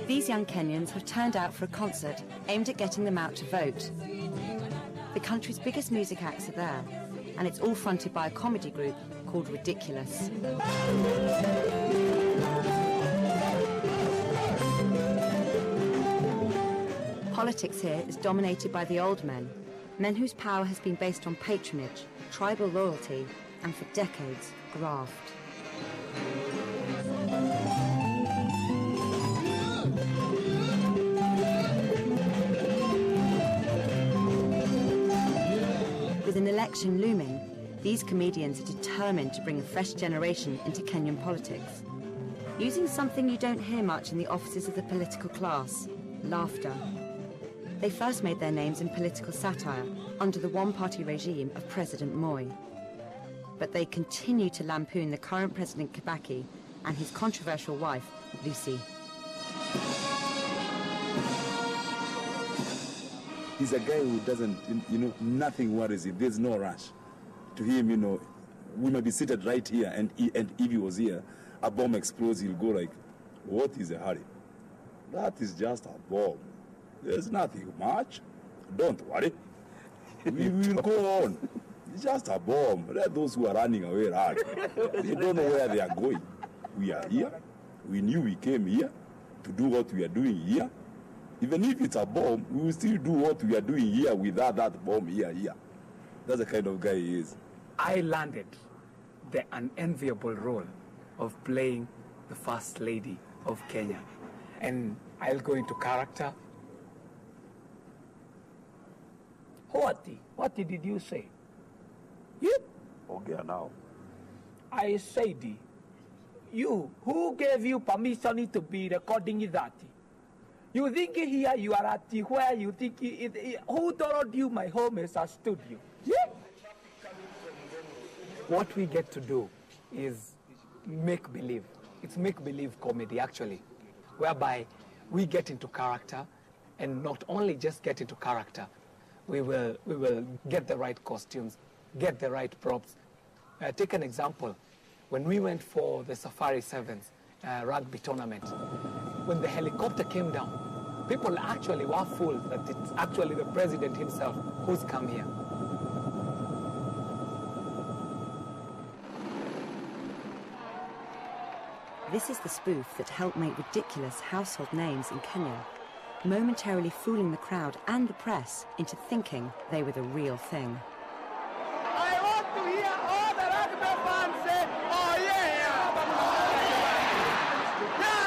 These young Kenyans have turned out for a concert aimed at getting them out to vote. The country's biggest music acts are there, and it's all fronted by a comedy group called REDYKYULASS. Politics here is dominated by the old men whose power has been based on patronage, tribal loyalty, and for decades, graft. With an election looming, these comedians are determined to bring a fresh generation into Kenyan politics, using something you don't hear much in the offices of the political class: laughter. They first made their names in political satire under the one-party regime of President Moi. But they continue to lampoon the current President Kibaki and his controversial wife, Lucy. He's a guy who doesn't, nothing worries him. There's no rush. To him, we might be seated right here, and if he was here, a bomb explodes, he'll go like, what is the hurry? That is just a bomb. There's nothing much. Don't worry. We will go on. It's just a bomb. Let those who are running away run. They don't know where they are going. We are here. We knew we came here to do what we are doing here. Even if it's a bomb, we will still do what we are doing here without that bomb here. That's the kind of guy he is. I landed the unenviable role of playing the First Lady of Kenya. And I'll go into character. What did you say? Yep. Okay, now. I said, you, who gave you permission to be recording that? You think here you are at where you think who told you my home is a studio? Yep. What we get to do is make-believe. It's make-believe comedy, actually, whereby we get into character, and not only just get into character, we will get the right costumes, get the right props. Take an example. When we went for the Safari Sevens rugby tournament, when the helicopter came down, people actually were fooled that it's actually the president himself who's come here. This is the spoof that helped make ridiculous household names in Kenya, momentarily fooling the crowd and the press into thinking they were the real thing. I want to hear all the rugby fans say, oh yeah! Yeah!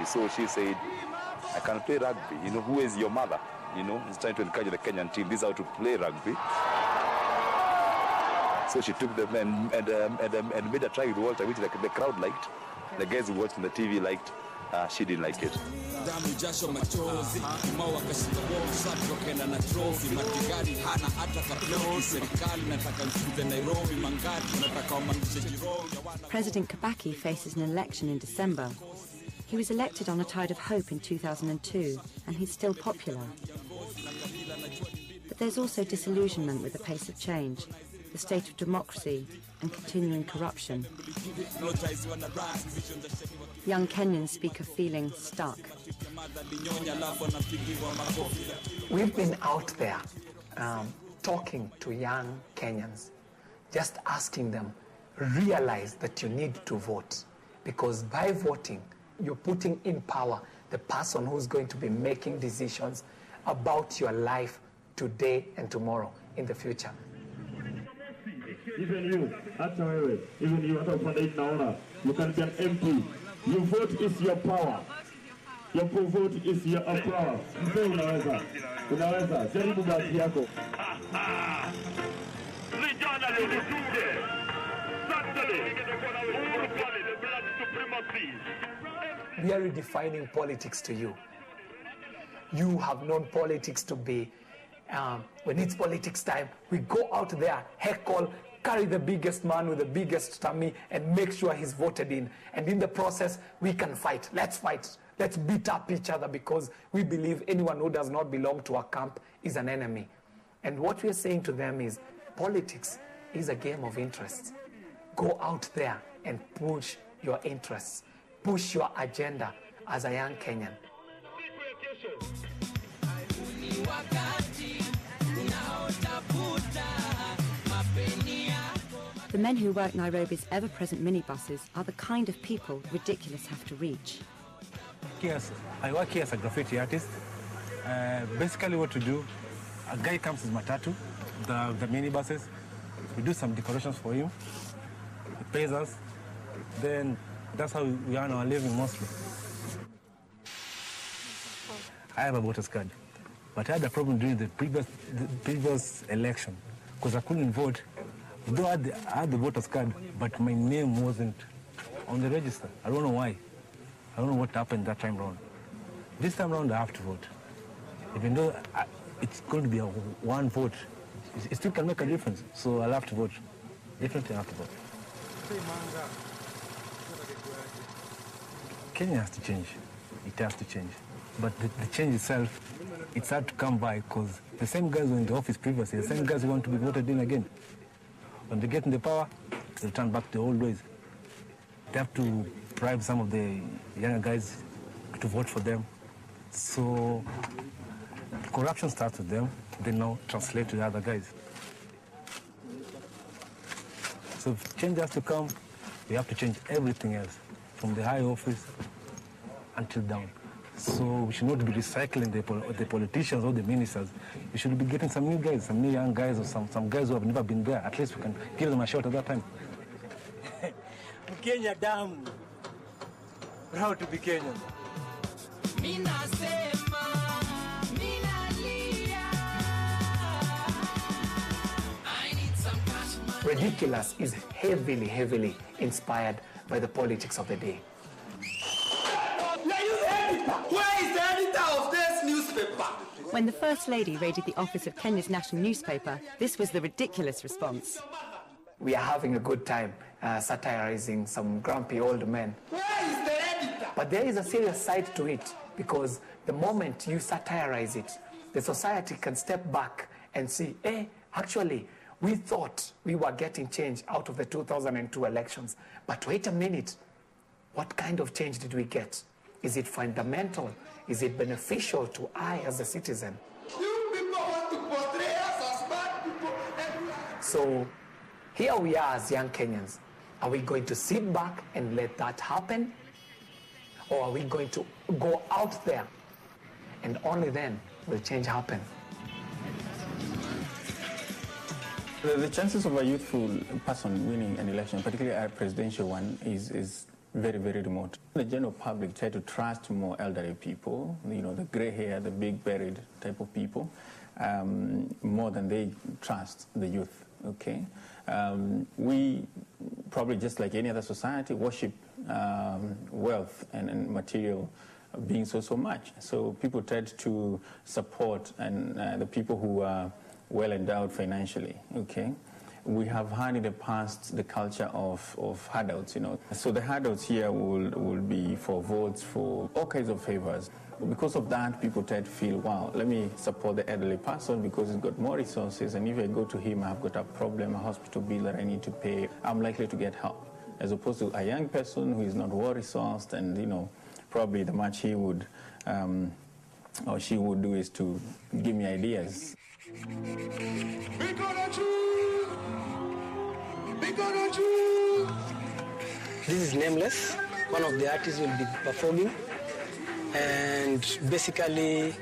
So she said, I can play rugby. Who is your mother? He's trying to encourage the Kenyan team. This is how to play rugby. So she took them and made a try with Walter, which the crowd liked. The guys who watched on the TV liked. She didn't like it. President Kibaki faces an election in December. He was elected on a tide of hope in 2002, and he's still popular. But there's also disillusionment with the pace of change, the state of democracy, and continuing corruption. Young Kenyans speak of feeling stuck. We've been out there talking to young Kenyans, just asking them, realize that you need to vote, because by voting, you're putting in power the person who's going to be making decisions about your life today and tomorrow in the future. Even you, even you, you can be an MP. Your vote is your power. Your vote is your power. Unaweza, jaribu bahati yako. Vijana Tugutuke. We are redefining politics to you. You have known politics to be, when it's politics time, we go out there, heckle, carry the biggest man with the biggest tummy and make sure he's voted in. And in the process, we can fight. Let's fight. Let's beat up each other, because we believe anyone who does not belong to our camp is an enemy. And what we are saying to them is, politics is a game of interests. Go out there and push your interests. Push your agenda as a young Kenyan. The men who work Nairobi's ever-present minibuses are the kind of people Ridiculous have to reach. Yes, I work here as a graffiti artist. Basically what we do, a guy comes with matatu, the minibuses. We do some decorations for him. He pays us. Then that's how we earn our living mostly. I have a voter's card, but I had a problem during the previous election because I couldn't vote. Though I had the voter's card, but my name wasn't on the register. I don't know why. I don't know what happened that time around. This time around, I have to vote. Even though it's going to be a one vote, it still can make a difference. So I'll have to vote. Definitely I have to vote. Kenya has to change. It has to change. But the change itself, it's hard to come by because the same guys were in the office previously, the same guys who want to be voted in again. When they get in the power, they turn back to the old ways. They have to bribe some of the younger guys to vote for them. So corruption starts with them, they now translate to the other guys. So if change has to come, we have to change everything else, from the high office until down. So we should not be recycling the politicians or the ministers. We should be getting some new guys, some new young guys, or some guys who have never been there. At least we can give them a shot at that time. Kenya down. Proud to be Kenyan. Ridiculous is heavily, heavily inspired by the politics of the day. Where is the editor of this newspaper? When the First Lady raided the office of Kenya's national newspaper, this was the Ridiculous response. We are having a good time satirizing some grumpy old men. Where is the editor? But there is a serious side to it, because the moment you satirize it, the society can step back and see, actually, we thought we were getting change out of the 2002 elections. But wait a minute, what kind of change did we get? Is it fundamental? Is it beneficial to I as a citizen? You people want to portray us as bad people. So here we are as young Kenyans. Are we going to sit back and let that happen? Or are we going to go out there, and only then will change happen? The chances of a youthful person winning an election, particularly a presidential one, is very, very remote. The general public try to trust more elderly people, you know, the gray hair, the big buried type of people, more than they trust the youth, okay? We probably, just like any other society, worship wealth and material being so much. So people tend to support the people who are well endowed financially, okay? We have had in the past the culture of handouts, you know. So the handouts here will be for votes, for all kinds of favors. Because of that, people tend to feel, wow, let me support the elderly person because he's got more resources, and if I go to him, I've got a problem, a hospital bill that I need to pay, I'm likely to get help. As opposed to a young person who is not well-resourced, and, you know, probably the much he would or she would do is to give me ideas. We're gonna choose. We're gonna choose. This is Nameless. One of the artists will be performing, and basically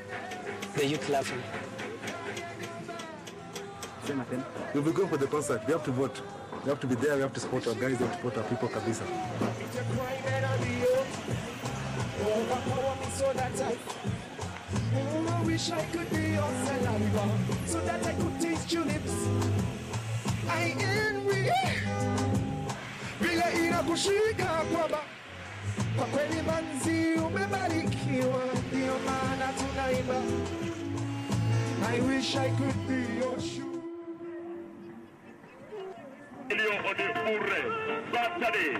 the youth laughing. We'll be going for the concert. We have to vote. We have to be there. We have to support our guys. We have to support our people, kabisa. I wish I could be your saliva so that I could taste your lips. I envy vile inakushika kwamba kwa kweli manzi umebarikiwa, ndio maana tunaimba. I wish I could be your shoe. Saturday,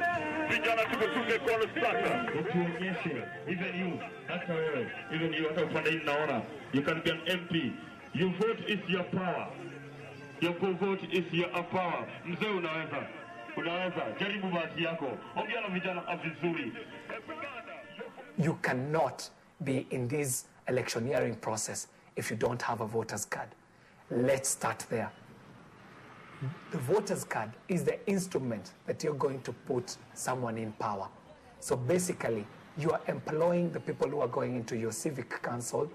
Vijana Tugutuke call starter. Utuonyeshe, even you, hata wewe, even you, hata upande hii naona, you can be an MP. Your vote is your power. Your vote is your power. Mzee unaweza. Unaweza. Jaribu bahati yako. Ongea na vijana vizuri. You cannot be in this electioneering process if you don't have a voter's card. Let's start there. The voter's card is the instrument that you're going to put someone in power. So basically, you are employing the people who are going into your civic council,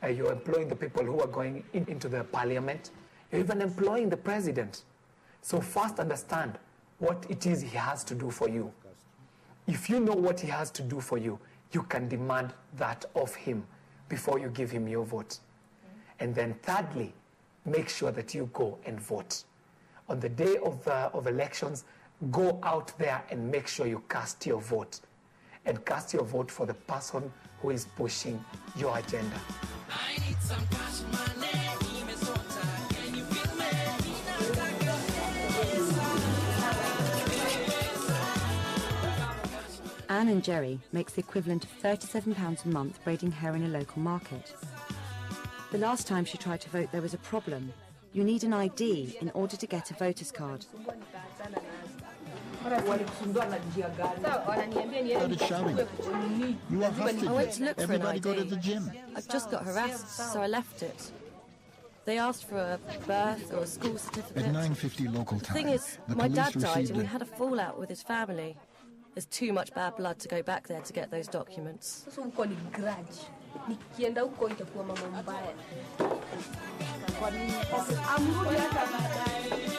you're employing the people who are going into the parliament, you're even employing the president. So first understand what it is he has to do for you. If you know what he has to do for you, you can demand that of him before you give him your vote. And then thirdly, make sure that you go and vote. On the day of elections, go out there and make sure you cast your vote. And cast your vote for the person who is pushing your agenda. I need some cash money. Can you feel me? Anne and Jerry makes the equivalent of £37 a month braiding hair in a local market. The last time she tried to vote, there was a problem. You need an ID in order to get a voter's card. Started shouting. You are hostages. I went to look for an Everybody ID. go to the gym. I just got harassed, so I left it. They asked for a birth or a school certificate. At 9:50 local The time, thing is, the my police dad died received and we a- had a fallout with his family. There's too much bad blood to go back there to get those documents. Sasa uko ni grudge. Nikienda huko itakuwa mambo mbaya. Kwa nini? Amrudi hata baadaye.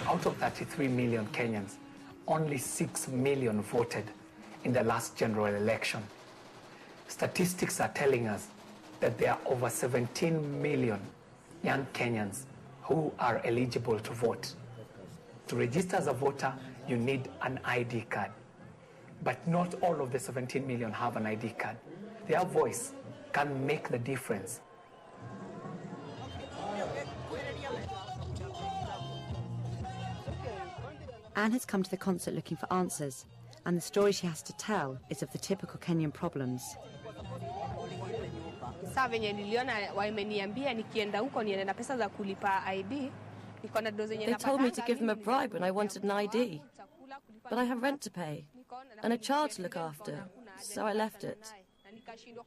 Out of 33 million Kenyans, only 6 million voted in the last general election. Statistics are telling us that there are over 17 million young Kenyans who are eligible to vote. To register as a voter, you need an ID card. But not all of the 17 million have an ID card. Their voice can make the difference. Anne has come to the concert looking for answers, and the story she has to tell is of the typical Kenyan problems. Sasa venye niliona wameniambia nikienda huko niende na pesa za kulipa ID. Niko na doze yenye They told me to give them a bribe when I wanted an ID. But I have rent to pay and a child to look after, so I left it.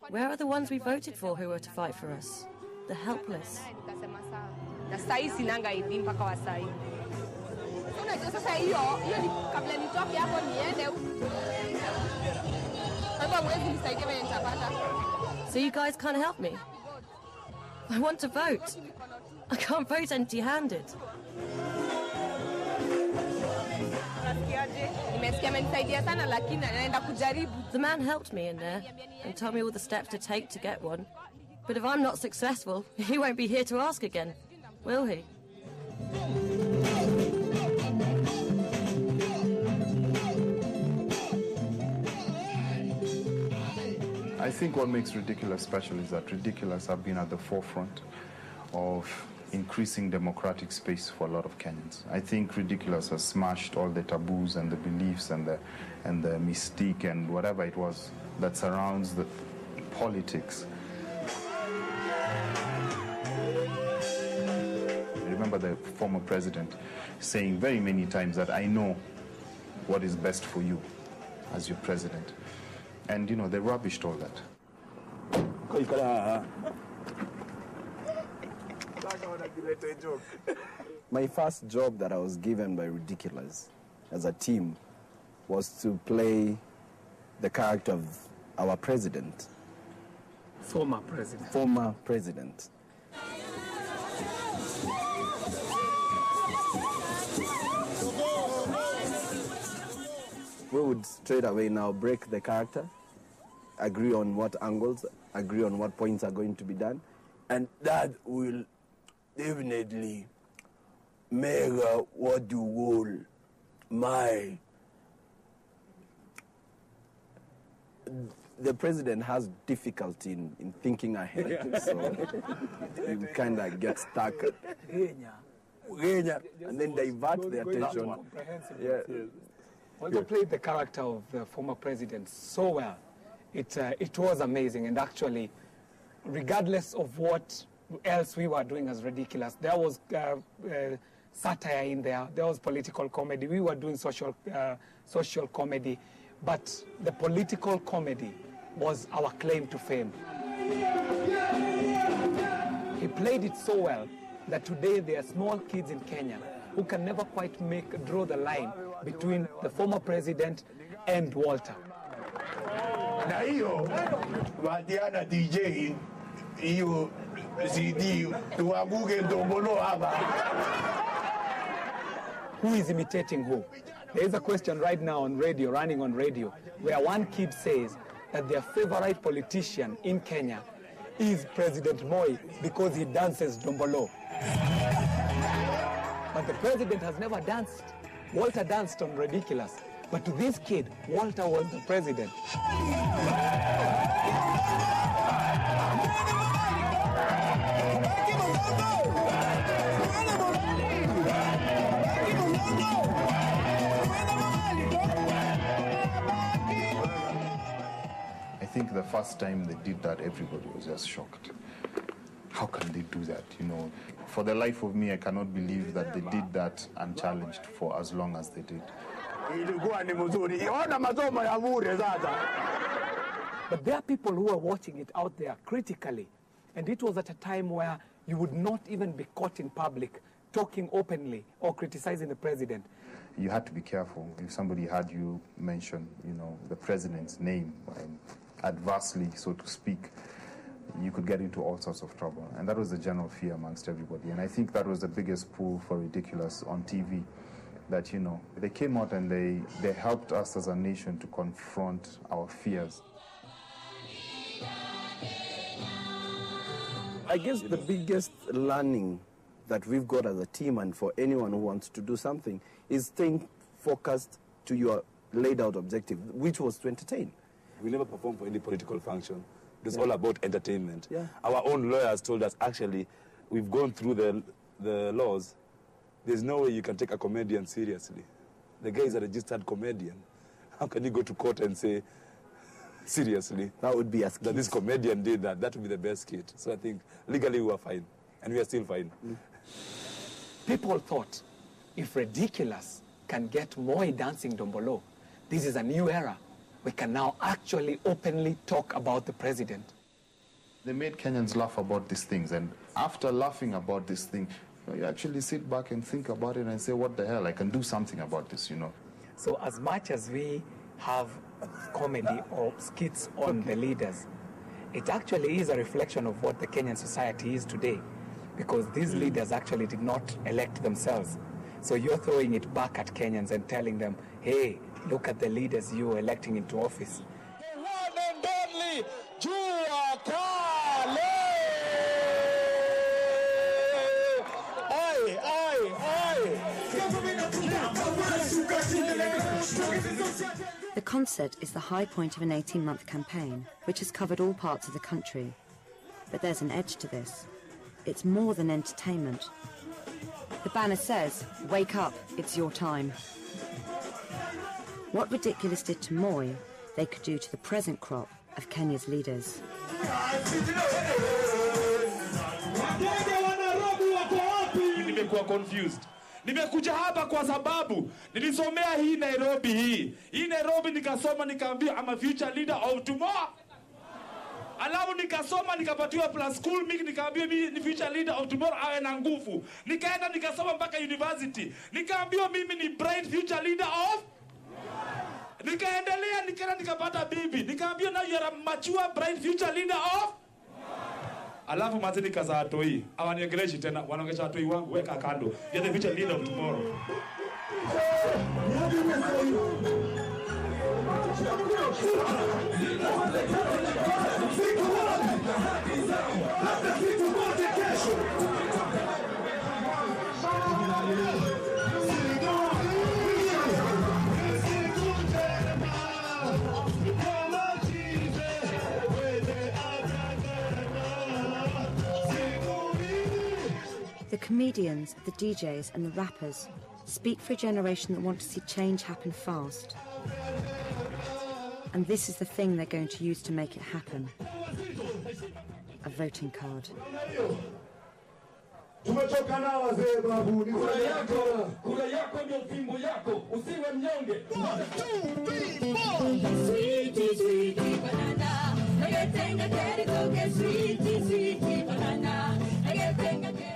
Where are the ones we voted for who were to fight for us? The helpless. Nikasema sawa. Na sasa hii sinanga ID mpaka wa sasa hivi. Unajua sasa hiyo ni kabla nitoke hapo niende huko. Sasa mwezi nisaidie venye nitapata. So you guys can't help me? I want to vote. I can't vote empty-handed. The man helped me in there and told me all the steps to take to get one. But if I'm not successful, he won't be here to ask again, will he? I think what makes Ridiculous special is that Ridiculous have been at the forefront of increasing democratic space for a lot of Kenyans. I think Ridiculous has smashed all the taboos and the beliefs and the mystique and whatever it was that surrounds the politics. I remember the former president saying very many times that I know what is best for you as your president. And, you know, they rubbished all that. My first job that I was given by Ridiculous as a team was to play the character of our president. Former president. Former president. We would straight away now break the character, agree on what angles, agree on what points are going to be done, and that will definitely make what you call my... The president has difficulty in thinking ahead, so you kind of get stuck. And then divert the attention. Yeah. Walter played the character of the former president so well. It was amazing, and actually, regardless of what else we were doing as Ridiculous, there was satire in there, there was political comedy, we were doing social comedy, but the political comedy was our claim to fame. He played it so well that today there are small kids in Kenya who can never quite draw the line between the former president and Walter. Na hiyo Vijana DJ hiyo CD tuanguke ndombolo hapa. Who is imitating who? There is a question right now on radio, running on radio, where one kid says that their favorite politician in Kenya is President Moi because he dances dombolo. But the president has never danced. Walter danced on Ridiculous. But to this kid, Walter was the president. I think the first time they did that, everybody was just shocked. How can they do that? You know, for the life of me, I cannot believe that they did that unchallenged for as long as they did. But there are people who are watching it out there critically. And it was at a time where you would not even be caught in public talking openly or criticizing the president. You had to be careful. If somebody had you mention, you know, the president's name adversely, so to speak, you could get into all sorts of trouble. And that was the general fear amongst everybody. And I think that was the biggest pull for Ridiculous on TV, that, you know, they came out and they helped us as a nation to confront our fears. I guess the biggest learning that we've got as a team, and for anyone who wants to do something, is staying focused to your laid out objective, which was to entertain. We never performed for any political function. It was all about entertainment. Yeah. Our own lawyers told us, actually, we've gone through the laws. There's no way you can take a comedian seriously. The guy is a registered comedian. How can you go to court and say, seriously, that would be a skit. That this comedian did that? That would be the best skit. So I think legally we were fine, and we are still fine. People thought, if Ridiculous can get Moi dancing dombolo, this is a new era. We can now actually openly talk about the president. They made Kenyans laugh about these things, and after laughing about this thing, you actually sit back and think about it and say, what the hell, I can do something about this, you know. So as much as we have comedy or skits on the leaders, it actually is a reflection of what the Kenyan society is today, because these leaders actually did not elect themselves. So you're throwing it back at Kenyans and telling them, hey, look at the leaders you're electing into office. The one and only Jua Kale! Aye, aye, aye! The concert is the high point of an 18-month campaign, which has covered all parts of the country. But there's an edge to this. It's more than entertainment. The banner says, wake up, it's your time. What Ridiculous did to Moi, they could do to the present crop of Kenya's leaders. Nimekuwa confused. Nimekuja hapa kwa sababu nilisomea hii Nairobi hii. Hii Nairobi nikasoma nikaambiwa I'm a future leader of tomorrow. Alafu nikasoma nikapatiwa plus school mimi nikaambiwa mimi ni future leader of tomorrow awe na nguvu. Nikaenda nikasoma mpaka university. Nikaambiwa mimi ni bright future leader of. Nikaendelea nikaenda nikapata bibi. Nikaambiwa now you are a mature bright future leader of. Alafu mazini kaza atoi. Awaniongeleshi tena wanaongesha atoi wangu weka kando. You're the future leader of tomorrow. The comedians, the DJs and the rappers Speak for a generation that want to see change happen fast. And this is the thing they're going to use to make it happen. A voting card. Tumechoka na wazee babu, ni kura yako ndio fimbo yako, usiwe mnyonge. 1, 2, 3, 4. Sweetie, sweetie banana, sweetie banana.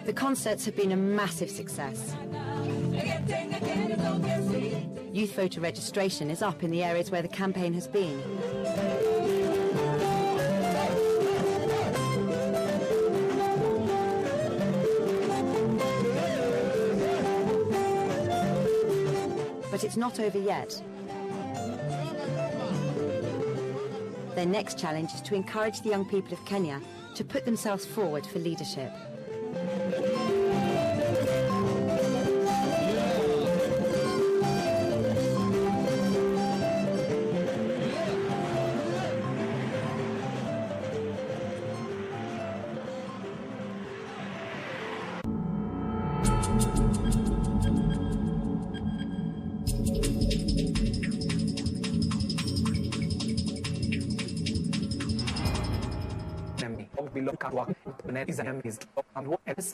The concerts have been a massive success. Youth voter registration is up in the areas where the campaign has been. But it's not over yet. Their next challenge is to encourage the young people of Kenya to put themselves forward for leadership. Below catwalk, is